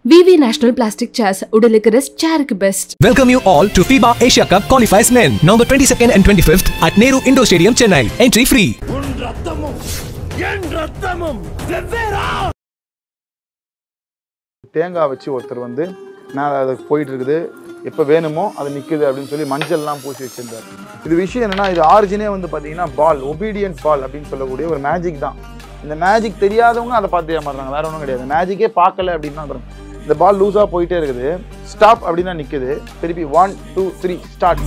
VV National Plastic Chairs உடலுக்கு rest சேருக்கு best. Welcome you all to FIBA Asia Cup qualifiers men November 22nd and 25th at Nehru Indoor Stadium, Chennai. Entry free. தேங்காய் வச்சு ஒருத்தர் வந்து நான் அது போயிட்டு இருக்குது எப்போ வேணுமோ அது நிற்குது அப்படின்னு சொல்லி மஞ்சள்லாம் பூசி வச்சிருந்தார். இது விஷயம் என்னன்னா, இது ஆரிஜினே வந்து பார்த்தீங்கன்னா பால், ஒபீடியன்ட் பால் அப்படின்னு சொல்லக்கூடிய ஒரு மேஜிக் தான். இந்த மேஜிக் தெரியாதவங்க அதை பார்த்து ஏமாறுறாங்க, வேற ஒன்றும் கிடையாது. மேஜிக்கே பார்க்கல அப்படின்னா இந்த பால் லூஸாக போயிட்டே இருக்குது, ஸ்டாப் அப்படின்னா நிற்குது, திருப்பி 1 2 3 ஸ்டார்ட்.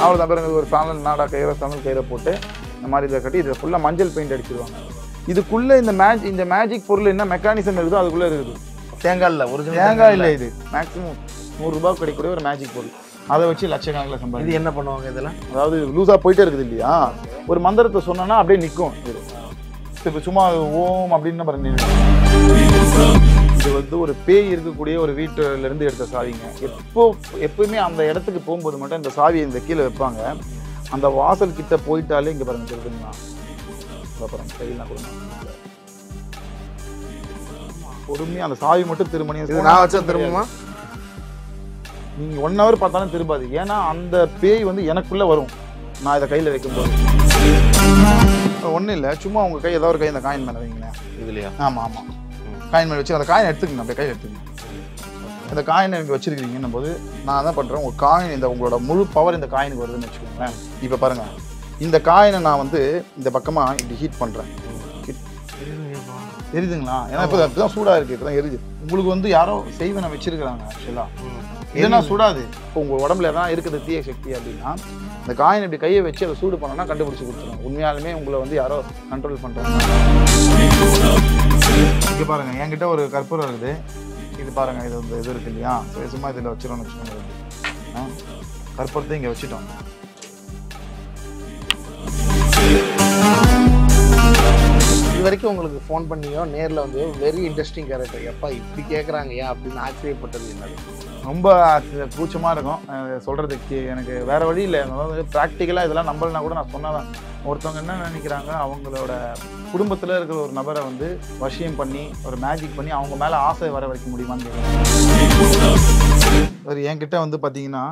அவ்வளோதான் பாருங்க. ஒரு ஃபேனல் நாடா கயிறை போட்டு இந்த மாதிரி இதை கட்டி இதில் ஃபுல்லாக மஞ்சள் பெயிண்ட் அடிச்சிருவாங்க. இதுக்குள்ளே இந்த மேஜிக் பொருள் என்ன மெக்கானிசம் இருக்குதோ அதுக்குள்ளே இருக்குது. தேங்காய் இல்லை, இது மேக்ஸிமம் 100 ரூபாய்க்கு கிடைக்கக்கூடிய ஒரு மேஜிக் பொருள். அதை வச்சு லட்சக்கணக்கில் சம்பாதி. இது என்ன பண்ணுவாங்க இதெல்லாம்? அதாவது லூஸாக போயிட்டே இருக்குது இல்லையா, ஒரு மந்திரத்தை சொன்னோன்னா அப்படியே நிற்கும். இது இப்போ சும்மா ஓம் அப்படின்னு பாருங்க. இது வந்து ஒரு பேய் இருக்கக்கூடிய ஒரு வீட்டிலேருந்து எடுத்த சாவிங்க. எப்பவுமே அந்த இடத்துக்கு போகும்போது மட்டும் இந்த சாவியை இந்த கீழே வைப்பாங்க. அந்த வாசல் கிட்ட போயிட்டாலே இங்கே பாருங்க தெரியுதுங்களா, பாருங்க கையெல்லாம் கொடுங்க. பொறுமையாக அந்த சாவி மட்டும் திருமணி நான் வச்சா திரும்புமா? நீங்கள் 1 hour பார்த்தாலும் திரும்பாது. ஏன்னா அந்த பேய் வந்து எனக்குள்ளே வரும் நான் இதை கையில் வைக்கும்போது. ஒன்றும் இல்லை, சும்மா உங்கள் கை ஏதாவது ஒரு கை இந்த காயின் மேலே வைங்களேன். இதுலையா? ஆமாம், காயின் மேலே வச்சு அந்த காயின் எடுத்துக்கணும், அப்படியே கையில் எடுத்துக்கணும். அந்த காயினை நீங்கள் வச்சுருக்கிறீங்கன்னும் போது நான் என்ன பண்ணுறேன், உங்கள் காயின் இந்த உங்களோட முழு பவர் இந்த காயினுக்கு வருதுன்னு வச்சுக்கோங்களேன். இப்போ பாருங்கள், இந்த காயினை நான் வந்து இந்த பக்கமாக இப்படி ஹீட் பண்ணுறேன். எரிதுங்களா? ஏன்னா இப்போ தான் சூடாக இருக்குது, இப்போ தான் எரிது. உங்களுக்கு வந்து யாரோ செய்வனை வச்சுருக்கிறாங்க ஆக்சுவலாக. இதுனா சுடாது. இப்போ உங்கள் உடம்புல எதாவது இருக்குது தீய சக்தி அப்படின்னா இந்த காயின் இப்படி கையை வச்சு அதை சூடு பண்ணோன்னா கண்டுபிடிச்சி கொடுத்துருவோம். உண்மையாலுமே உங்களை வந்து யாரோ கண்ட்ரோல் பண்ணுறாங்க. இங்கே பாருங்கள், என்கிட்ட ஒரு கற்பூரம் இருக்குது. இது பாருங்கள், இது வந்து இது இருக்குது இல்லையா, சும்மா இதில் வச்சிடணும்னு வச்சுக்கோங்க. கற்பூரத்தை இங்கே வச்சுட்டோம். இது வரைக்கும் உங்களுக்கு ஃபோன் பண்ணியோ நேரில் வந்து வெரி இன்ட்ரெஸ்டிங் கேரக்டர் எப்பா இப்படி கேட்குறாங்க ஏன் அப்படின்னு ஆச்சரியப்பட்டது என்னது? ரொம்ப கூச்சமாக இருக்கும் சொல்கிறதுக்கு. எனக்கு வேறு வழி இல்லை. அதாவது ப்ராக்டிக்கலாக இதெல்லாம் நம்பலைன்னா கூட நான் சொன்னதான். ஒருத்தவங்க என்ன நினைக்கிறாங்க, அவங்களோட குடும்பத்தில் இருக்கிற ஒரு நபரை வந்து வசியம் பண்ணி ஒரு மேஜிக் பண்ணி அவங்க மேலே ஆசை வர வைக்க முடியுமான்னு கேட்குறாங்க. ஒரு என்கிட்ட வந்து பார்த்தீங்கன்னா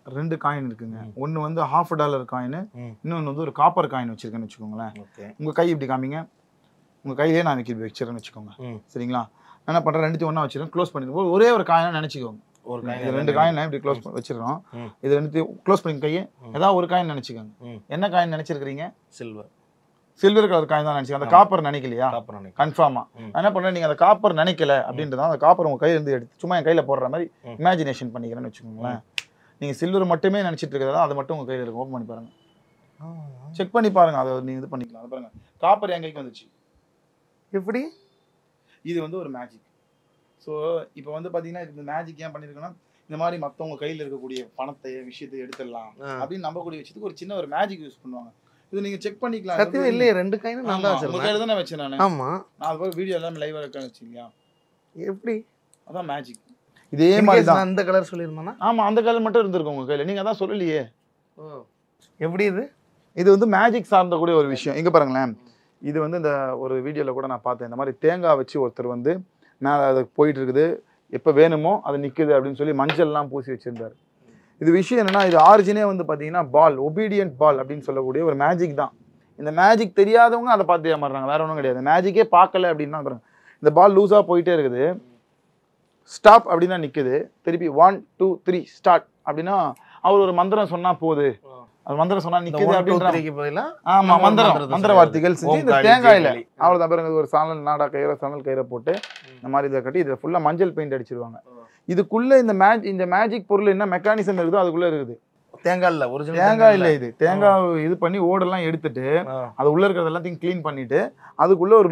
2 காயின் இருக்குங்க. ஒன்று வந்து $50 காயின், இன்னொன்று வந்து ஒரு காப்பர் காயின் வச்சுருக்கேன்னு வச்சுக்கோங்களேன். உங்கள் கை இப்படி காமிங்க, உங்கள் கையிலே நான் வச்சுருக்கேன்னு வச்சுக்கோங்க. சரிங்களா? நான் என்ன பண்ணுறேன், 2த்தையும் ஒன்றா வச்சுருக்கேன், க்ளோஸ் பண்ணிடுவோம். ஒரே ஒரு காயினாக நினச்சிக்கோங்க. ஒரு காயின் 2 காயினை இப்படி க்ளோஸ் வச்சிடறோம். இது 2த்தையும் க்ளோஸ் பண்ணி கையை ஏதாவது ஒரு காயின் நினச்சிக்கோங்க. என்ன காயின் நினச்சிருக்கிறீங்க? சில்வர் கலர் காயின் தான் நினச்சிக்கோங்க. அந்த காப்பர் நினைக்கலையா? கன்ஃபார்மா என்ன பண்ணுறேன், நீங்கள் அந்த காப்பர் நினைக்கல அப்படின்றதான் அந்த காப்பர் உங்கள் கையிலேருந்து எடுத்து சும்மா என் கையில் போடுற மாதிரி இமேஜினேஷன் பண்ணிக்கிறேன்னு வச்சுக்கோங்களேன். நீங்கள் சில்வர் மட்டுமே நினச்சிட்டு இருக்கிறதா அது மட்டும் உங்கள் கையில் இருக்கும். ஓப்பன் பண்ணி பாருங்கள், செக் பண்ணி பாருங்கள். அதை நீங்கள் இது பண்ணிக்கலாம். அது பாருங்கள், காப்பர் என் கைக்கு வந்துச்சு. எப்படி? இது வந்து ஒரு மேஜிக். ஸோ இப்போ வந்து பார்த்தீங்கன்னா இந்த மேஜிக் ஏன் பண்ணியிருக்கோன்னா, இந்த மாதிரி மற்றவங்க கையில் இருக்கக்கூடிய பணத்தை விஷயத்தை எடுத்துடலாம் அப்படின்னு நம்பக்கூடிய விஷயத்துக்கு ஒரு சின்ன ஒரு மேஜிக் யூஸ் பண்ணுவாங்க. இது நீங்கள் செக் பண்ணிக்கலாம். சத்தியமே இல்லையே, 2 காயினும் நான் தான் வச்சிருக்கேன். உங்கள் கையில் தானே வச்சேன் நான். ஆமாம், நான் அது போய் வீடியோ எல்லாமே லைவாக இருக்கேன்னு வச்சுங்களா. எப்படி? அதான் மேஜிக். இதே மாதிரி தான் அந்த கலர் சொல்லியிருந்தேன்னா. ஆமாம், அந்த கலர் மட்டும் இருந்திருக்கும் உங்கள் கையில், நீங்கள் அதான் சொல்லலையே. எப்படி இது? இது வந்து மேஜிக் சார்ந்த கூட ஒரு விஷயம். இங்கே பாருங்களேன், இது வந்து இந்த ஒரு வீடியோவில் கூட நான் பார்த்தேன். இந்த மாதிரி தேங்காய் வச்சு ஒருத்தர் வந்து நான் அது போயிட்டு இருக்குது எப்போ வேணுமோ அது நிற்குது அப்படின்னு சொல்லி மஞ்சள்லாம் பூசி வச்சுருந்தார். இது விஷயம் என்னென்னா, இது ஆரிஜினே வந்து பார்த்தீங்கன்னா பால், ஒபீடியன்ட் பால் அப்படின்னு சொல்லக்கூடிய ஒரு மேஜிக் தான். இந்த மேஜிக் தெரியாதவங்க அதை பார்த்து ஏமாறுறாங்க, வேற ஒன்றும் கிடையாது. மேஜிக்கே பார்க்கல அப்படின்னா பாருங்க, இந்த பால் லூஸாக போயிட்டே இருக்குது, ஸ்டாப் அப்படின்னா நிற்குது, திருப்பி 1 2 3 ஸ்டார்ட் அப்படின்னா அவர் ஒரு மந்திரம் சொன்னால் போகுது. அது மந்திரம் சொன்னா நிக்குது அப்படின்ற. ஆமா, மந்திர வார்த்தைகள் செஞ்சு இந்த தேங்காயில அவ்வளவுதான் பாருங்க. ஒரு சானல் நாடா கயிறை போட்டு இந்த மாதிரி இதை கட்டி இதில் ஃபுல்லாக மஞ்சள் பெயிண்ட் அடிச்சிருவாங்க. இதுக்குள்ள இந்த மேஜிக் பொருள் என்ன மெக்கானிசம் இருக்குதோ அதுக்குள்ள இருக்குது. தேங்காய் இல்லை, இது தேங்காய் இது பண்ணி ஓடெல்லாம் எடுத்துட்டு அது உள்ள இருக்கிறது எல்லாத்தையும் கிளீன் பண்ணிட்டு அதுக்குள்ள ஒரு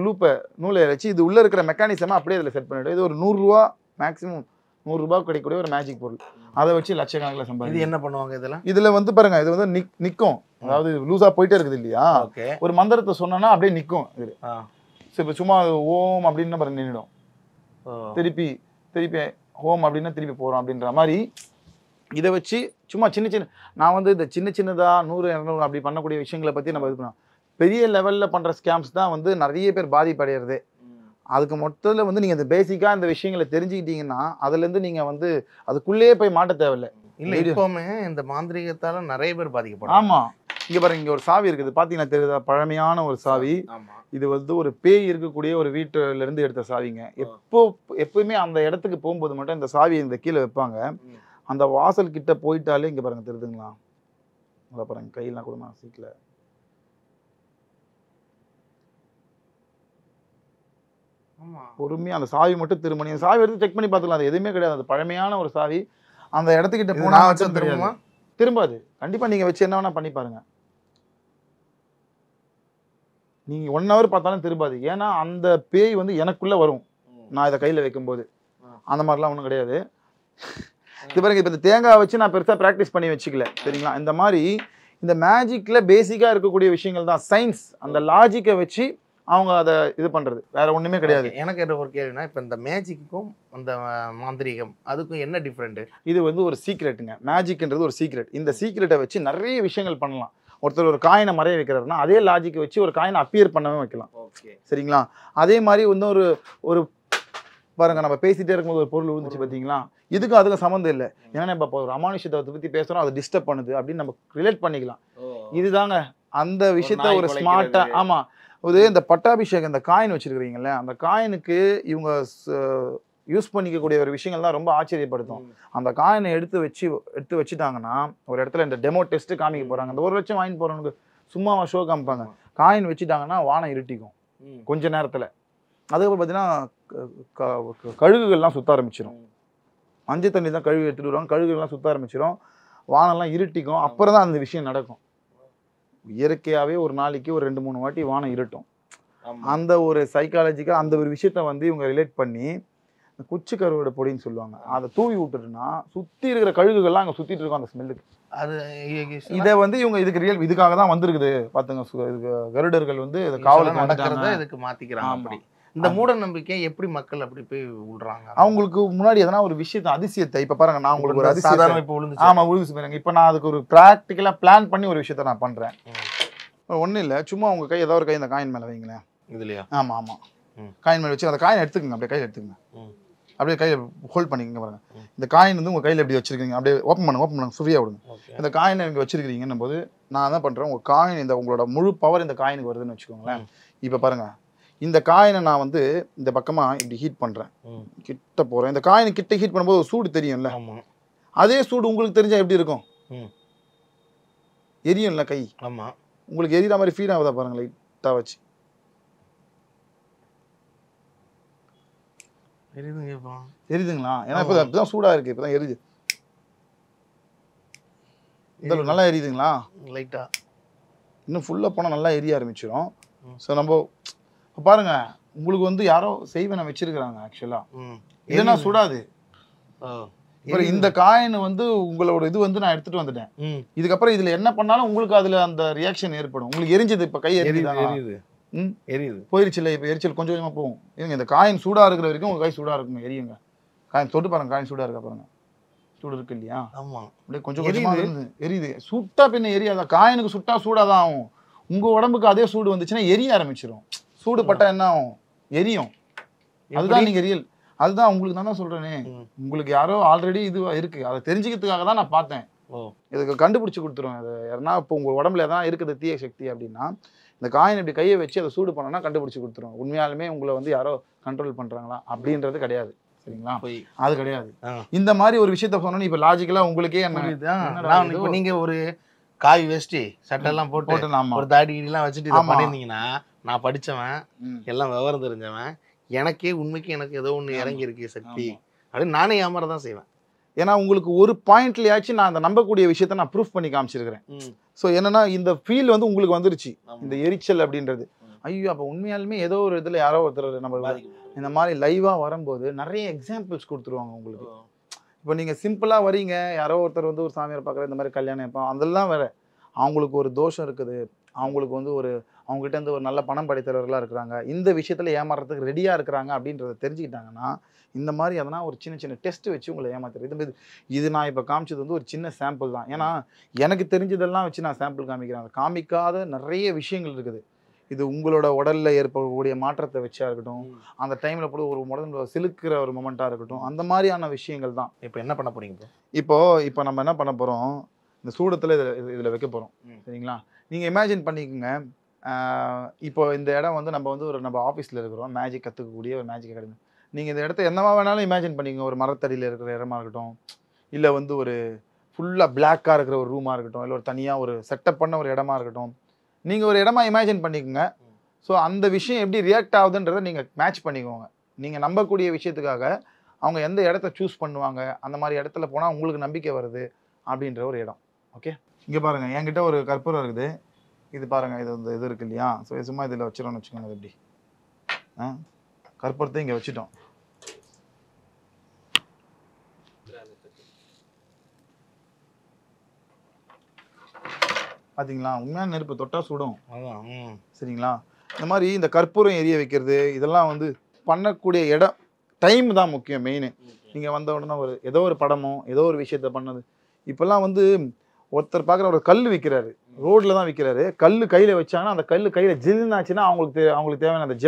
நூலை வச்சு இது உள்ள இருக்கிற மெக்கானிசமா அப்படியே இதில் செட் பண்ணிட்டு, இது ஒரு 100 ரூபா மேக்ஸிமம் 100 ரூபாய்க்கு கிடைக்கக்கூடிய ஒரு மேஜிக் பொருள். அதை வச்சு லட்சக்கணக்கில் சம்பாதி. இது என்ன பண்ணுவாங்க இதெல்லாம்? இதுல வந்து பாருங்க, இது வந்து நிற்கும். அதாவது லூஸா போயிட்டே இருக்குது இல்லையா, ஒரு மந்திரத்தை சொன்னோன்னா அப்படியே நிற்கும். இது இப்போ சும்மா ஓம் அப்படின்னு பாருங்க நின்றுடும். திருப்பி ஹோம் அப்படின்னா திருப்பி போகிறோம் அப்படின்ற மாதிரி இதை வச்சு சும்மா சின்ன நான் வந்து இந்த சின்னதாக 100 200 அப்படி பண்ணக்கூடிய விஷயங்களை பற்றி நம்ம இது பண்ணோம். பெரிய லெவலில் பண்ணுற ஸ்கேம்ஸ் தான் வந்து நிறைய பேர் பாதிப்படைகிறது. அதுக்கு மொத்தத்தில் வந்து நீங்கள் இந்த பேசிக்காக இந்த விஷயங்களை தெரிஞ்சுக்கிட்டீங்கன்னா அதுலேருந்து நீங்கள் வந்து அதுக்குள்ளேயே போய் மாட்ட தேவையில்லை. இல்லை இப்போவுமே இந்த மாந்திரிகத்தால் நிறைய பேர் பாதிக்கப்படும். ஆமாம், இங்கே பாருங்க, இங்கே ஒரு சாவி இருக்குது பார்த்தீங்கன்னா தெரியுதா, பழமையான ஒரு சாவி. இது வந்து ஒரு பேய் இருக்கக்கூடிய ஒரு வீட்டிலேருந்து எடுத்த சாவிங்க. எப்பவுமே அந்த இடத்துக்கு போகும்போது மட்டும் இந்த சாவியை இந்த கீழே வைப்பாங்க. அந்த வாசல் கிட்ட போயிட்டாலே இங்கே பாருங்க தெரியுதுங்களா, அதை பாருங்க கையெல்லாம் கொடுமா சீட்டில். பொறுமையாக அந்த சாவி மட்டும் திரும்ப நீங்கள் சாவி எடுத்து செக் பண்ணி பார்த்துக்கலாம். அது எதுவுமே கிடையாது, அது பழமையான ஒரு சாவி. அந்த இடத்துக்கிட்ட போனால் திரும்பாது. கண்டிப்பாக நீங்கள் வச்சு என்ன வேணா பண்ணி பாருங்க. நீங்கள் 1 hour பார்த்தாலும் திரும்பாது. ஏன்னா அந்த பேய் வந்து எனக்குள்ளே வரும் நான் இதை கையில் வைக்கும்போது. அந்த மாதிரிலாம் ஒன்றும் கிடையாது. இது பாருங்க, இப்போ இந்த தேங்காய் வச்சு நான் பெருசாக ப்ராக்டிஸ் பண்ணி வச்சுக்கல, சரிங்களா. இந்த மாதிரி இந்த மேஜிக்கில் பேசிக்காக இருக்கக்கூடிய விஷயங்கள் தான் சயின்ஸ். அந்த லாஜிக்கை வச்சு அவங்க அதை இது பண்ணுறது, வேற ஒன்றுமே கிடையாது. எனக்கு என்ன ஒரு கேள்வினா, இப்போ இந்த மேஜிக்கும் அந்த மாந்திரிகம் அதுக்கும் என்ன டிஃப்ரெண்ட்? இது வந்து ஒரு சீக்ரெட்டுங்க. மேஜிக்ன்றது ஒரு சீக்ரெட். இந்த சீக்ரெட்டை வச்சு நிறைய விஷயங்கள் பண்ணலாம். ஒருத்தர் ஒரு காயினை மறைய வைக்கிறாருன்னா அதே லாஜிக்கை வச்சு ஒரு காயினை அப்பியர் பண்ணவே வைக்கலாம், சரிங்களா. அதே மாதிரி இன்னும் ஒரு பாருங்க, நம்ம பேசிட்டே இருக்கும்போது ஒரு பொருள் விழுந்துச்சு பார்த்தீங்களா, இதுக்கும் அதுக்கும் சம்மந்தம் இல்லை. ஏன்னா இப்போ ஒரு அமானுஷத்தை பற்றி பேசுகிறோம், அதை டிஸ்டர்ப் பண்ணுது அப்படின்னு நம்ம ரிலேட் பண்ணிக்கலாம். இதுதாங்க அந்த விஷயத்த ஒரு ஸ்மார்ட்டாக. ஆமாம், இந்த பட்டாபிஷேகம் இந்த காயின் வச்சிருக்கிறீங்கல்ல, அந்த காயினுக்கு இவங்க யூஸ் பண்ணிக்கக்கூடிய ஒரு விஷயங்கள் தான் ரொம்ப ஆச்சரியப்படுத்தும். அந்த காயினை எடுத்து வச்சுட்டாங்கன்னா ஒரு இடத்துல இந்த டெமோ டெஸ்ட் காமிக்க போறாங்க. அந்த 1 லட்சம் வாங்கி போறவனுக்கு சும்மாவா ஷோ காமிப்பாங்க. காயின் வச்சுட்டாங்கன்னா வானம் இருட்டிக்கும் கொஞ்ச நேரத்துல. அதுக்கப்புறம் பார்த்தீங்கன்னா கழுகுகள்லாம் சுத்த ஆரம்பிச்சிடும். மஞ்சள் தண்ணி தான் கழுகு எடுத்துட்டு வருவாங்க, கழுகுகள்லாம் சுத்த ஆரம்பிச்சிடும், வானம்லாம் இருட்டிக்கும். அப்புறம் தான் அந்த விஷயம் நடக்கும். இயற்கையாகவே ஒரு நாளைக்கு ஒரு 2-3 வாட்டி வானம் இருட்டும். அந்த ஒரு சைக்காலஜிக்காக அந்த ஒரு விஷயத்த வந்து இவங்க ரிலேட் பண்ணி குச்சி கருவோட பொடின்னு சொல்லுவாங்க, அதை தூவி விட்டுட்டுனா சுற்றி இருக்கிற கழுகுகள்லாம் அங்கே சுற்றிட்டு இருக்கும் அந்த ஸ்மெல்லுக்கு. அது இதை வந்து இவங்க இதுக்காக தான் வந்திருக்குது பார்த்துங்க. கருடர்கள் வந்து காவலுக்கு நடக்கிறத இதுக்கு மாற்றிக்கிறாங்க. அப்படி இந்த மூட நம்பிக்கை எப்படி மக்கள் அப்படி போய் விடுறாங்க? அவங்களுக்கு முன்னாடி எதனா ஒரு விஷயத்தை அதிசயத்தை இப்போ பாருங்க, நான் உங்களுக்கு ஒரு அதிசயம் இப்போ விழுந்து. ஆமாம், விழுந்து பாருங்க. இப்போ நான் அதுக்கு ஒரு ப்ராக்டிக்கலாக பிளான் பண்ணி ஒரு விஷயத்த நான் பண்ணுறேன். ஒன்றும் இல்லை, சும்மா உங்கள் கை ஏதாவது ஒரு கை இந்த காயின் மேலே வைங்களேன். இதுலையா? ஆமாம் ஆமாம், காயின் மேலே வச்சு அந்த காயின் எடுத்துக்கங்க, அப்படியே கையில் எடுத்துக்கங்க, அப்படியே கையில் ஹோல்ட் பண்ணிக்கங்க. பாருங்க, இந்த காயின் வந்து உங்கள் கையில் எப்படி வச்சிருக்கீங்க, அப்படியே ஓப்பன் பண்ணுங்க, ஃப்ரீயாக விடுங்க. இந்த காயினை இங்கே வச்சிருக்கீங்கன்னும் போது நான் என்ன பண்ணுறேன், உங்கள் காயின் இந்த உங்களோட முழு பவர் இந்த காயினுக்கு வருதுன்னு வச்சுக்கோங்களேன். இப்போ பாருங்க, இந்த காயினை நான் வந்து இந்த பக்கமாக இப்படி ஹீட் பண்ணுறேன், கிட்ட போகிறேன். இந்த காயினை கிட்ட ஹீட் பண்ணும்போது ஒரு சூடு தெரியும்ல, அதே சூடு உங்களுக்கு தெரிஞ்சால் எப்படி இருக்கும்? எரியும்ல கை. ஆமாம், உங்களுக்கு எரியிற மாதிரி ஃபீல் ஆகுதா பாருங்க, லைட்டாக வச்சு எரியுதுங்களா? ஏன்னா இப்போ இப்போதான் சூடாக இருக்குது, இப்போ தான் எரியுது. இந்த நல்லா எரியுதுங்களா? லைட்டாக. இன்னும் ஃபுல்லாக போனால் நல்லா எரிய ஆரம்பிச்சிடும். ஸோ நம்ம பாருங்க, உங்களுக்கு வந்து யாரோ செய்வனை வச்சிருக்கிறாங்க ஆக்சுவலாக, இல்லைன்னா சுடாது. அப்புறம் இந்த காயின் வந்து உங்களோட இது வந்து நான் எடுத்துட்டு வந்துட்டேன். இதுக்கப்புறம் இதுல என்ன பண்ணாலும் உங்களுக்கு அதுல அந்த ரியாக்ஷன் ஏற்படும். உங்களுக்கு எரிஞ்சது, இப்ப கை எரியுது, எரியுது போயிருச்சு இல்லை, இப்போ எரிச்சல் கொஞ்சம் கொஞ்சமா போகும். இருங்க, இந்த காயின் சூடா இருக்கிற வரைக்கும் உங்க கை சூடா இருக்குங்க, எரியுங்க. காயின் தொட்டு பாருங்க, காயின் சூடா இருக்கா பாருங்க, சூடு இருக்கு இல்லையா? ஆமா, அப்படியே கொஞ்சம் கொஞ்சமா எரியுது. சுட்டா பின்ன எரியாதான், காயினுக்கு சுட்டா சூடாதான் ஆகும். உங்க உடம்புக்கு அதே சூடு வந்துச்சுன்னா எரிய ஆரம்பிச்சிடும். சூடு பட்டா என்ன ஆகும்? எரியும். அதுதான் நீங்க ரியல். அதுதான் உங்களுக்கு நான் தான் சொல்றேனே, உங்களுக்கு யாரோ ஆல்ரெடி இது இருக்கு, அதை தெரிஞ்சுக்கிறதுக்காக தான் நான் பார்த்தேன். இதுக்கு கண்டுபிடிச்சு கொடுத்துருவேன். அது யாருன்னா இப்போ உங்க உடம்புல எதனா இருக்குது தீய சக்தி அப்படின்னா, இந்த காயின் இப்படி கையை வச்சு அதை சூடு பண்ணோன்னா கண்டுபிடிச்சு கொடுத்துருவோம். உண்மையாலுமே உங்களை வந்து யாரோ கண்ட்ரோல் பண்றாங்களா அப்படின்றது கிடையாது, சரிங்களா? அது கிடையாது. இந்த மாதிரி ஒரு விஷயத்த சொன்னோன்னு இப்போ லாஜிக்கலா உங்களுக்கே என்ன, நீங்க ஒரு காய் வேஷ்டி சட்டெல்லாம் போட்டு ஒரு தாடி எல்லாம் வச்சுட்டு இதை பண்ணியிருந்தீங்கன்னா, நான் படிச்சவன், எல்லாம் விவரம் தெரிஞ்சவன், எனக்கே உண்மைக்கு எனக்கு ஏதோ ஒன்று இறங்கி இருக்கு சக்தி அப்படின்னு நானே ஏமாறதான் செய்வேன். ஏன்னா உங்களுக்கு ஒரு பாயிண்ட்லயாச்சும் நான் அந்த நம்பக்கூடிய விஷயத்த நான் ப்ரூஃப் பண்ணி காமிச்சிருக்கிறேன். ஸோ என்னன்னா இந்த ஃபீல் வந்து உங்களுக்கு வந்துருச்சு, இந்த எரிச்சல் அப்படின்றது. ஐயோ, அப்போ உண்மையாலுமே ஏதோ ஒரு இதில் யாரோ ஒருத்தர் நம்ம இந்த மாதிரி லைவாக வரும்போது நிறைய எக்ஸாம்பிள்ஸ் கொடுத்துருவாங்க உங்களுக்கு. இப்போ நீங்கள் சிம்பிளாக வரீங்க, யாரோ ஒருத்தர் வந்து ஒரு சாமியார் பார்க்குற இந்த மாதிரி கல்யாணம் எப்போ அதெல்லாம் வேற. அவங்களுக்கு ஒரு தோஷம் இருக்குது, அவங்களுக்கு வந்து அவங்ககிட்ட இருந்து ஒரு நல்ல பணம் படைத்தவர்களாக இருக்கிறாங்க, இந்த விஷயத்தில் ஏமாறுறதுக்கு ரெடியாக இருக்கிறாங்க அப்படின்றத தெரிஞ்சுக்கிட்டாங்கன்னா, இந்த மாதிரி எதனா ஒரு சின்ன சின்ன டெஸ்ட் வச்சு உங்களை ஏமாத்துறது. இது நான் இப்போ காமிச்சது வந்து ஒரு சின்ன சாம்பிள் தான். ஏன்னா எனக்கு தெரிஞ்சதெல்லாம் வச்சு நான் சாம்பிள் காமிக்கிறேன். காமிக்காத நிறைய விஷயங்கள் இருக்குது. இது உங்களோட உடல்ல ஏற்படக்கூடிய மாற்றத்தை வச்சா இருக்கட்டும், அந்த டைம்ல கூட ஒரு உடம்புல சிலுக்கிற ஒரு மொமெண்ட்டாக இருக்கட்டும், அந்த மாதிரியான விஷயங்கள் தான். இப்போ என்ன பண்ண போறீங்க? இப்போ நம்ம என்ன பண்ண போகிறோம், இந்த சூடத்தில் இதில் வைக்க போகிறோம். சரிங்களா? நீங்கள் இமேஜின் பண்ணிக்கோங்க. இப்போ இந்த இடம் வந்து நம்ம ஆஃபீஸில் இருக்கிறோம், மேஜிக் கற்றுக்கக்கூடிய ஒரு மேஜிக் அகாடமி. நீங்கள் இந்த இடத்த என்னவா வேணாலும் இமேஜின் பண்ணிக்கோங்க. ஒரு மரத்தடியில் இருக்கிற இடமா இருக்கட்டும், இல்லை வந்து ஒரு ஃபுல்லாக பிளாக்காக இருக்கிற ஒரு ரூமாக இருக்கட்டும், இல்லை ஒரு தனியாக ஒரு செட்டப் பண்ண ஒரு இடமா இருக்கட்டும், நீங்கள் ஒரு இடமா இமேஜின் பண்ணிக்கோங்க. ஸோ அந்த விஷயம் எப்படி ரியாக்ட் ஆகுதுன்றதை நீங்கள் மேட்ச் பண்ணிக்கோங்க. நீங்கள் நம்பக்கூடிய விஷயத்துக்காக அவங்க எந்த இடத்த சூஸ் பண்ணுவாங்க, அந்த மாதிரி இடத்துல போனால் உங்களுக்கு நம்பிக்கை வருது அப்படின்ற ஒரு இடம். ஓகே, இங்கே பாருங்கள், என்கிட்ட ஒரு கற்பூரம் இருக்குது. இது பாருங்கள், இது வந்து இது இருக்கு இல்லையா? ஸோ சும்மா இதில் வச்சிடணும்னு வச்சுக்கோங்க. அது எப்படி கற்பூரத்தை இங்கே வச்சுட்டோம். பார்த்தீங்களா? உண்மையான நெருப்பு தொட்டா சுடும். சரிங்களா? இந்த மாதிரி இந்த கற்பூரம் எரிய வைக்கிறது இதெல்லாம் வந்து பண்ணக்கூடிய இடம், டைம் தான் முக்கியம். மெயின் நீங்கள் வந்த உடனே ஏதோ ஒரு படமோ ஏதோ ஒரு விஷயத்த பண்ணது. இப்போல்லாம் வந்து ஒருத்தர் பார்க்குற ஒரு கல் விற்கிறாரு, ரோட்டில் தான் விற்கிறாரு. கல் கையில் வச்சாங்கன்னா அந்த கல் கையில் ஜில்லுனாச்சுன்னா அவங்களுக்கு தேவையான அந்த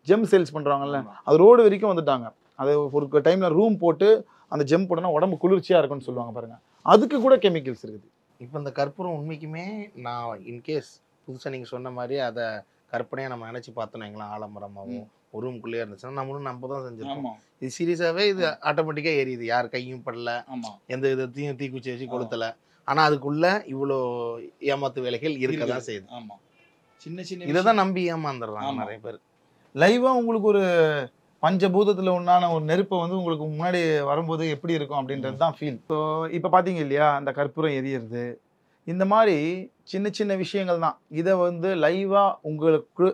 ஜெம் சேல்ஸ் பண்ணுறாங்கல்ல, அது ரோடு வரைக்கும் வந்துட்டாங்க. அது ஒரு டைமில் ரூம் போட்டு அந்த ஜெம் போட்டோன்னா உடம்பு குளிர்ச்சியாக இருக்குன்னு சொல்லுவாங்க பாருங்கள். அதுக்கு கூட கெமிக்கல்ஸ் இருக்குது. இப்போ இந்த கற்பூரம் உண்மைக்குமே நான் இன்கேஸ் புதுசாக நீங்கள் சொன்ன மாதிரி அதை கற்பனையாக நம்ம நினச்சி பார்த்தோம் எங்களாம் ஆலமரமாகவும் ஒரு ரூம்குள்ளேயே இருந்துச்சுன்னா நம்மளும் நம்ம தான் செஞ்சிருக்கோம். இது சீரியஸாகவே இது ஆட்டோமேட்டிக்காக எரியுது, யார் கையும் படல, எந்த விதத்தையும் தீக்குச்சி வச்சு கொளுத்தலை. ஆனால் அதுக்குள்ள இவ்வளோ ஏமாத்து வேலைகள் இருக்க தான் செய்யுது. ஆமாம், சின்ன சின்ன இதை தான் நம்பி ஏமாந்துடுறாங்க நிறைய பேர். லைவாக உங்களுக்கு ஒரு பஞ்சபூதத்தில் ஒன்றான ஒரு நெருப்பை வந்து உங்களுக்கு முன்னாடி வரும்போது எப்படி இருக்கும் அப்படின்றது தான் ஃபீல். ஸோ இப்போ பார்த்தீங்க இல்லையா, அந்த கற்பூரம் எரியறது, இந்த மாதிரி சின்ன சின்ன விஷயங்கள் தான். இதை வந்து லைவாக உங்களுக்கு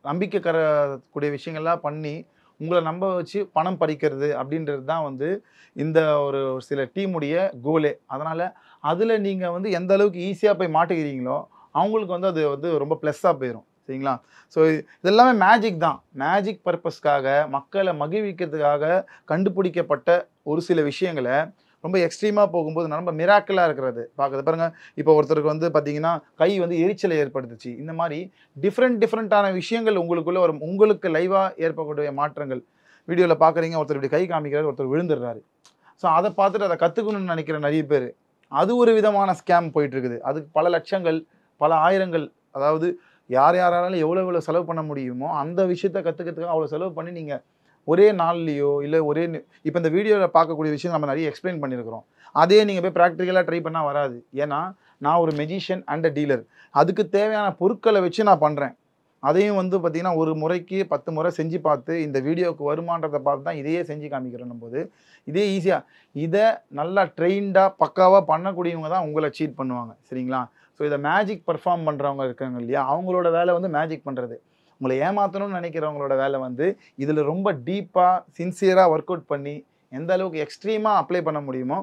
நம்பிக்கை கரக்கூடிய விஷயங்கள்லாம் பண்ணி உங்களை நம்ப வச்சு பணம் பறிக்கிறது அப்படின்றது தான் வந்து இந்த ஒரு சில டீமுடைய கோலே. அதனால் அதில் நீங்கள் வந்து எந்த அளவுக்கு ஈஸியாக போய் மாட்டுக்கிறீங்களோ அவங்களுக்கு வந்து அது வந்து ரொம்ப ப்ளஸ்ஸாக போயிடும். சரிங்களா? ஸோ இதெல்லாமே மேஜிக் தான். மேஜிக் பர்பஸ்க்காக மக்களை மகிழ்விக்கிறதுக்காக கண்டுபிடிக்கப்பட்ட ஒரு சில விஷயங்களை ரொம்ப எக்ஸ்ட்ரீமாக போகும்போது ரொம்ப மிராக்கிளாக இருக்கிறது பார்க்குறது பாருங்கள். இப்போ ஒருத்தருக்கு வந்து பார்த்தீங்கன்னா கை வந்து எரிச்சலை ஏற்படுத்துச்சு. இந்த மாதிரி டிஃப்ரெண்ட்டான விஷயங்கள் உங்களுக்குள்ளே வரும். உங்களுக்கு லைவாக ஏற்படக்கூடிய மாற்றங்கள் வீடியோவில் பார்க்குறீங்க. ஒருத்தர் இப்படி கை காமிக்கிறாரு, ஒருத்தர் விழுந்துடுறாரு. ஸோ அதை பார்த்துட்டு அதை கற்றுக்கணும்னு நினைக்கிற நிறைய பேர், அது ஒரு விதமான ஸ்கேம் போயிட்டுருக்குது. அதுக்கு பல லட்சங்கள் பல ஆயிரங்கள், அதாவது யாராலும் எவ்வளோ செலவு பண்ண முடியுமோ அந்த விஷயத்த கற்றுக்கிறதுக்காக அவ்வளோ செலவு பண்ணி நீங்கள் ஒரே நாள்லையோ இல்லை இப்போ இந்த வீடியோவில் பார்க்கக்கூடிய விஷயம் நம்ம நிறைய எக்ஸ்பிளைன் பண்ணியிருக்கிறோம். அதே நீங்கள் போய் ப்ராக்டிக்கலாக ட்ரை பண்ணால் வராது. ஏன்னா நான் ஒரு மெஜிஷியன் அண்ட் அ டீலர். அதுக்கு தேவையான பொருட்களை வச்சு நான் பண்ணுறேன். அதையும் வந்து பார்த்திங்கன்னா ஒரு முறைக்கு 10 முறை செஞ்சு பார்த்து இந்த வீடியோவுக்கு வருமானத்தை பார்த்து தான் இதையே செஞ்சு காமிக்கிறோம் போது இதே ஈஸியாக இதை நல்லா ட்ரெயின்டாக பக்காவாக பண்ணக்கூடியவங்க தான் உங்களை சீட் பண்ணுவாங்க. சரிங்களா? ஸோ இதை மேஜிக் பர்ஃபார்ம் பண்ணுறவங்க இருக்காங்க இல்லையா, அவங்களோட வேலை வந்து மேஜிக் பண்ணுறது. உங்களை ஏமாற்றணும்னு நினைக்கிறவங்களோட வேலை வந்து இதில் ரொம்ப டீப்பாக சின்சியராக ஒர்க் அவுட் பண்ணி எந்த அளவுக்கு எக்ஸ்ட்ரீமாக அப்ளை பண்ண முடியுமோ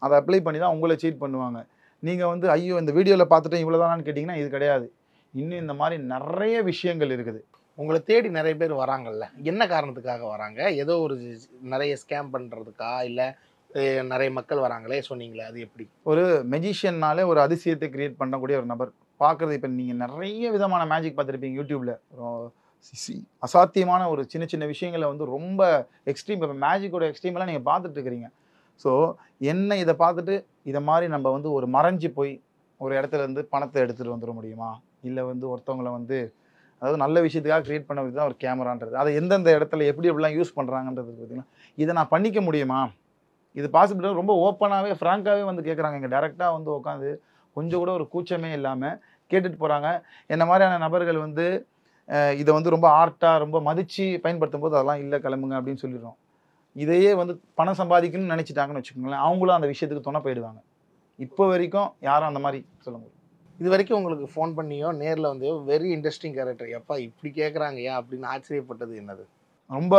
அதை அப்ளை பண்ணி தான் உங்களை சீட் பண்ணுவாங்க. நீங்கள் வந்து ஐயோ இந்த வீடியோவில் பார்த்துட்டு இவ்வளோதானான்னு கேட்டிங்கன்னா இது கிடையாது. இன்னும் இந்த மாதிரி நிறைய விஷயங்கள் இருக்குது. உங்களை தேடி நிறைய பேர் வராங்கல்ல, என்ன காரணத்துக்காக வராங்க? ஏதோ ஒரு நிறைய ஸ்கேம் பண்ணுறதுக்கா இல்லை நிறைய மக்கள் வராங்களே சொன்னீங்களே, அது எப்படி? ஒரு மெஜிஷியன்னாலே ஒரு அதிசயத்தை கிரியேட் பண்ணக்கூடிய ஒரு நபர் பார்க்குறது. இப்போ நீங்கள் நிறைய விதமான மேஜிக் பார்த்துருப்பீங்க யூடியூப்பில். அசாத்தியமான ஒரு சின்ன சின்ன விஷயங்களை வந்து ரொம்ப எக்ஸ்ட்ரீம், இப்போ மேஜிக்கோட எக்ஸ்ட்ரீமெல்லாம் நீங்கள் பார்த்துட்டு இருக்கிறீங்க. ஸோ என்ன இதை பார்த்துட்டு இதை மாதிரி நம்ம வந்து ஒரு மறைஞ்சு போய் ஒரு இடத்துல இருந்து பணத்தை எடுத்துகிட்டு வந்துட முடியுமா? இல்லை வந்து ஒருத்தவங்களை வந்து அதாவது நல்ல விஷயத்துக்காக க்ரியேட் பண்ணது தான் ஒரு கேமரான்றது. அதை எந்தெந்த இடத்துல எப்படிலாம் யூஸ் பண்ணுறாங்கன்றது பார்த்தீங்கன்னா இதை நான் பண்ணிக்க முடியுமா? இது பாசிபிள் ரொம்ப ஓப்பனாகவே ஃப்ராங்காகவே வந்து கேட்குறாங்க. இங்கே டேரெக்டாக வந்து உட்காந்து கொஞ்சம் கூட ஒரு கூச்சமே இல்லாமல் கேட்டுட்டு போகிறாங்க. என்ன மாதிரியான நபர்கள் வந்து இதை வந்து ரொம்ப ஆர்ட்டாக ரொம்ப மதித்து பயன்படுத்தும் போது அதெல்லாம் இல்லை கிளம்புங்க அப்படின்னு சொல்லிடுறோம். இதையே வந்து பணம் சம்பாதிக்கணும்னு நினச்சிட்டாங்கன்னு வச்சுக்கோங்களேன், அவங்களும் அந்த விஷயத்துக்கு துணை போயிடுவாங்க. இப்போ வரைக்கும் யாரும் அந்த மாதிரி சொல்ல முடியும். இது வரைக்கும் உங்களுக்கு ஃபோன் பண்ணியோ நேரில் வந்து வெரி இன்ட்ரெஸ்டிங் கேரக்டர் எப்பா இப்படி கேட்குறாங்க ஏன் அப்படின்னு ஆச்சரியப்பட்டது என்னது? ரொம்ப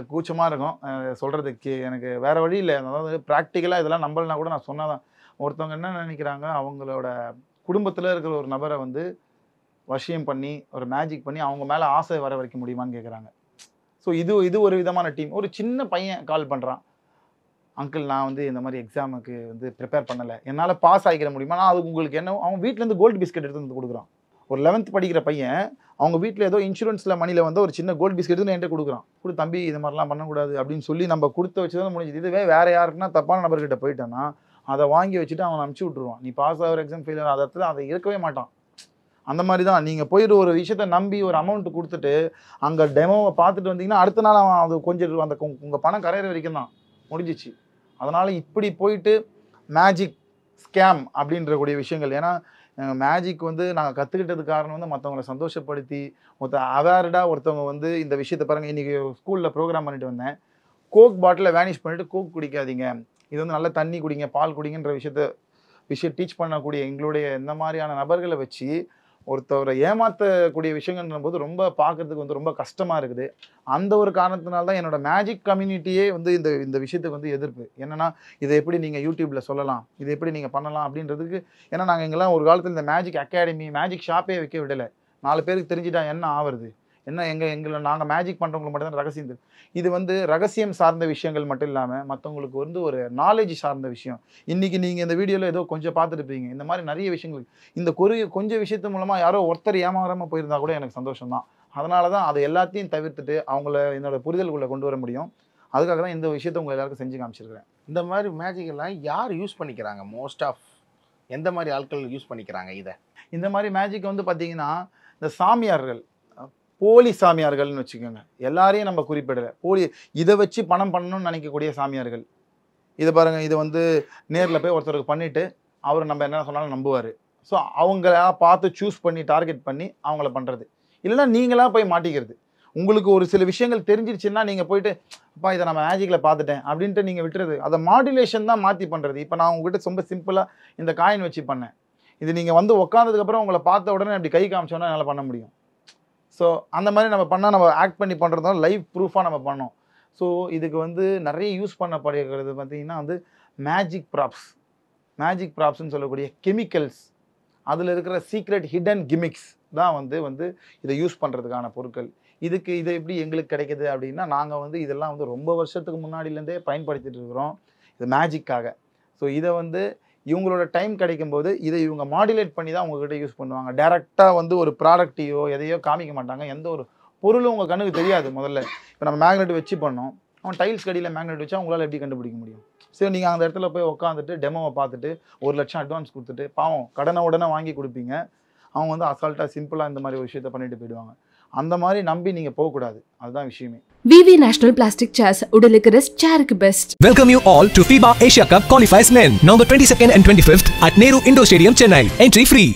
கூச்சமாக இருக்கும் சொல்கிறதுக்கு. எனக்கு வேறு வழி இல்லை. அதாவது ப்ராக்டிக்கலாக இதெல்லாம் நம்பலைனா கூட நான் சொன்னாதான். ஒருத்தவங்க என்ன நினைக்கிறாங்க, அவங்களோட குடும்பத்தில் இருக்கிற ஒரு நபரை வந்து வசியம் பண்ணி ஒரு மேஜிக் பண்ணி அவங்க மேலே ஆசை வர வைக்க முடியுமான்னு கேட்குறாங்க. ஸோ இது ஒரு விதமான டீம். ஒரு சின்ன பையன் கால் பண்ணுறான், அங்கிள் நான் வந்து இந்த மாதிரி எக்ஸாமுக்கு வந்து ப்ரிப்பேர் பண்ணலை, என்னால் பாஸ் ஆகிக்கிற முடியுமா? நான் அதுக்கு உங்களுக்கு என்ன, அவன் வீட்டிலேருந்து கோல்டு பிஸ்கெட் எடுத்து வந்து கொடுக்குறான். ஒரு 11th படிக்கிற பையன் அவங்க வீட்டில் ஏதோ இன்சூரன்ஸில் மணியில் வந்து ஒரு சின்ன கோல்டு பிஸ்கெட் என்கிட்ட கொடுக்குறான். தம்பி இது மாதிரிலாம் பண்ணக்கூடாது அப்படின்னு சொல்லி நம்ம கொடுத்து வச்சு தான் முடிஞ்சுது. இதுவே வேறு யாருக்குன்னா தப்பான நபர்கிட்ட போயிட்டேன்னா அதை வாங்கி வச்சுட்டு அவன் அனுப்பிச்சி விட்ருவான். நீ பாஸ் ஆகிற எக்ஸாம் ஃபெயில் ஆகிற அதை இருக்கவே மாட்டான். அந்த மாதிரி தான் நீங்கள் போயிட்டு ஒரு விஷயத்த நம்பி ஒரு அமௌண்ட் கொடுத்துட்டு அங்கே டெமோவை பார்த்துட்டு வந்தீங்கன்னா அடுத்த நாள் அவன் அது கொஞ்சம் அந்த உங்கள் பணம் கரையிற வரைக்கும் தான் முடிஞ்சிச்சு. அதனால் இப்படி போயிட்டு மேஜிக் ஸ்கேம் அப்படின்ற கூடிய விஷயங்கள், ஏன்னா மேஜிக் வந்து நாங்கள் கற்றுக்கிட்டது காரணம் வந்து மற்றவங்களை சந்தோஷப்படுத்தி அவேர்டாக ஒருத்தவங்க வந்து இந்த விஷயத்தை பாருங்கள். இன்றைக்கி ஸ்கூலில் ப்ரோக்ராம் பண்ணிட்டு வந்தேன். கோக் பாட்டிலை வேனிஷ் பண்ணிவிட்டு கோக் குடிக்காதீங்க, இது வந்து நல்ல தண்ணி குடிங்க, பால் குடிங்கன்ற விஷயம் டீச் பண்ணக்கூடிய எங்களுடைய இந்த மாதிரியான நபர்களை வச்சு ஒருத்தவரை ஏமாற்றக்கூடிய விஷயங்கள்ன்ற போது ரொம்ப பார்க்குறதுக்கு வந்து ரொம்ப கஷ்டமாக இருக்குது. அந்த ஒரு காரணத்தினால தான் என்னோடய மேஜிக் கம்யூனிட்டியே வந்து இந்த விஷயத்துக்கு வந்து எதிர்ப்பு. என்னென்னா இதை எப்படி நீங்கள் யூடியூப்பில் சொல்லலாம், இதை எப்படி நீங்கள் பண்ணலாம் அப்படின்றதுக்கு. ஏன்னா நாங்கள் எங்கெல்லாம் ஒரு காலத்தில் இந்த மேஜிக் அகாடமி மேஜிக் ஷாப்பே வைக்க விடலை. 4 பேருக்கு தெரிஞ்சிட்டா என்ன ஆவறது, என்ன எங்களை நாங்கள் மேஜிக் பண்ணுறவங்களுக்கு மட்டும்தான் ரகசியம் தெரியும். இது வந்து ரகசியம் சார்ந்த விஷயங்கள் மட்டும் இல்லாமல் மற்றவங்களுக்கு வந்து ஒரு நாலேஜ் சார்ந்த விஷயம். இன்றைக்கி நீங்கள் இந்த வீடியோவில் ஏதோ கொஞ்சம் பார்த்துருப்பீங்க. இந்த மாதிரி நிறைய விஷயங்கள் இந்த கொஞ்சம் விஷயத்து மூலமாக யாரோ ஒருத்தர் ஏமாறாமல் போயிருந்தா கூட எனக்கு சந்தோஷம் தான். அதனால தான் அதை எல்லாத்தையும் தவிர்த்துட்டு அவங்கள என்னோட புரிதலுக்குள்ளே கொண்டு வர முடியும். அதுக்காக தான் இந்த விஷயத்தை உங்கள் எல்லாருக்கும் செஞ்சு காமிச்சிருக்கிறேன். இந்த மாதிரி மேஜிக்கெல்லாம் யார் யூஸ் பண்ணிக்கிறாங்க? மோஸ்ட் ஆஃப் எந்த மாதிரி ஆட்கள் யூஸ் பண்ணிக்கிறாங்க இதை? இந்த மாதிரி மேஜிக் வந்து பார்த்தீங்கன்னா இந்த சாமியார்கள், போலி சாமியார்கள்னு வச்சுக்கோங்க. எல்லாரையும் நம்ம குறிப்பிடலை. இதை வச்சு பணம் பண்ணணும்னு நினைக்கக்கூடிய சாமியார்கள். இதை பாருங்கள், இதை வந்து நேரில் போய் ஒருத்தருக்கு பண்ணிவிட்டு அவர் நம்ம என்ன சொன்னாலும் நம்புவார். ஸோ அவங்களா பார்த்து சூஸ் பண்ணி டார்கெட் பண்ணி அவங்கள பண்ணுறது. இல்லைன்னா நீங்களாக போய் மாட்டிக்கிறது. உங்களுக்கு ஒரு சில விஷயங்கள் தெரிஞ்சிருச்சுன்னா நீங்கள் போயிட்டு அப்பா இதை நம்ம மேஜிக்கில் பார்த்துட்டேன் அப்படின்ட்டு நீங்கள் விட்டுறது. அதை மாடுலேஷன் தான் மாற்றி பண்ணுறது. இப்போ நான் உங்கள்கிட்ட ரொம்ப சிம்பிளாக இந்த காயின் வச்சு பண்ணேன். இது நீங்கள் வந்து உட்காந்ததுக்கப்புறம் உங்களை பார்த்த உடனே அப்படி கை காமிச்சோன்னா என்னால் பண்ண முடியும். ஸோ அந்த மாதிரி நம்ம பண்ணால் நம்ம ஆக்ட் பண்ணி பண்ணுறதுனால லைவ் ப்ரூஃபாக நம்ம பண்ணோம். ஸோ இதுக்கு வந்து நிறைய யூஸ் பண்ணப்படுகிறது பார்த்திங்கன்னா வந்து மேஜிக் ப்ராப்ஸ்ன்னு சொல்லக்கூடிய கெமிக்கல்ஸ், அதில் இருக்கிற சீக்ரெட் ஹிடன் கிமிக்ஸ் தான் வந்து இதை யூஸ் பண்ணுறதுக்கான பொருட்கள். இதை எப்படி எங்களுக்கு கிடைக்கிது அப்படின்னா நாங்கள் வந்து இதெல்லாம் வந்து ரொம்ப வருஷத்துக்கு முன்னாடியிலேருந்தே பயன்படுத்திட்டு இருக்கிறோம் இது மேஜிக்காக. ஸோ இதை வந்து இவங்களோட டைம் கிடைக்கும்போது இதை இவங்க மாடுலேட் பண்ணி தான் உங்ககிட்ட யூஸ் பண்ணுவாங்க. டேரெக்டாக வந்து ஒரு ப்ராடக்டையோ எதையோ காமிக்க மாட்டாங்க. எந்த ஒரு பொருளும் உங்கள் கண்ணுக்கு தெரியாது. முதல்ல இப்போ நம்ம மேக்னெட் வச்சு பண்ணோம். அவன் டைல்ஸ் கடியில் மேக்னெட் வச்சா உங்களால் எப்படி கண்டுபிடிக்க முடியும்? சரி, நீங்கள் அந்த இடத்துல போய் உட்காந்துட்டு டெமோவை பார்த்துட்டு 1 லட்சம் அட்வான்ஸ் கொடுத்துட்டு பாவம் கடனை உடனே வாங்கி கொடுப்பீங்க. அவங்க வந்து அசால்ட்டாக சிம்பிளாக இந்த மாதிரி ஒரு விஷயத்தை பண்ணிட்டு போயிடுவாங்க. அந்த மாதிரி நம்பி நீங்கள் போகக்கூடாது. அதுதான் விஷயமே. VV National Plastic Chairs உடலுக்கு ரெஸ்ட் சேருக்கு best. Welcome you all to FIBA Asia Cup Qualifiers Men, November 22nd and 25th at Nehru Indoor Stadium, Chennai. Entry free.